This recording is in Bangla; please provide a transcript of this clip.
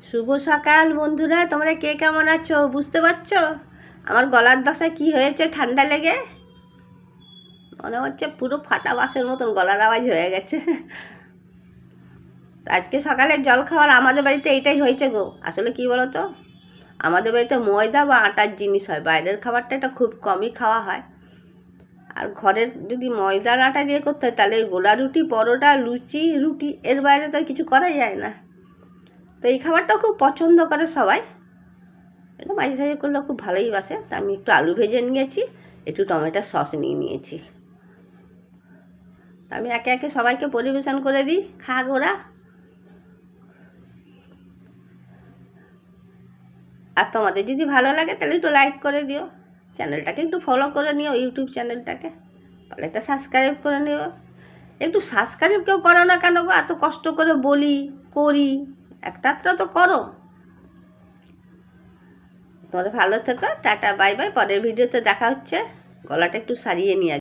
শুভ সকাল বন্ধুরা, তোমরা কে কেমন আছো? বুঝতে পারছো আমার গলার দশায় কি হয়েছে? ঠান্ডা লেগে মনে হচ্ছে পুরো ফাটা বাঁশের মতন গলার আওয়াজ হয়ে গেছে। আজকে সকালের জল খাওয়ার আমাদের বাড়িতে এইটাই হয়েছে গো। আসলে কি বলো তো, আমাদের বাড়িতে ময়দা বা আটার জিনিস হয়, বাইরের খাবারটা এটা খুব কমই খাওয়া হয়। আর ঘরের যদি ময়দার আটা দিয়ে করতে হয় তাহলে গোলা রুটি, পরোটা, লুচি, রুটি, এর বাইরে তো আর কিছু করা যায় না। তো এই খাবারটাও খুব পছন্দ করে সবাই, এটা মাঝে সাঝে করলে খুব ভালোই বাসে। তা আমি একটু আলু ভেজে নিয়েছি, একটু টমেটোর সস নিয়ে নিয়েছি। আমি একে একে সবাইকে পরিবেশন করে দিই, খাক ওরা। আর তোমাদের যদি ভালো লাগে তাহলে একটু লাইক করে দিও, চ্যানেলটাকে একটু ফলো করে নিও, ইউটিউব চ্যানেলটাকে তাহলে একটা সাবস্ক্রাইব করে নিও। একটু সাবস্ক্রাইব কেউ করো না কেন গো? এত কষ্ট করে বলি, করি, একটা তো করো। তোমরা ভালো থেকো, টাটা, বাই বাই। পরের ভিডিওতে দেখা হচ্ছে। গলাটা একটু সারিয়ে নিয়ে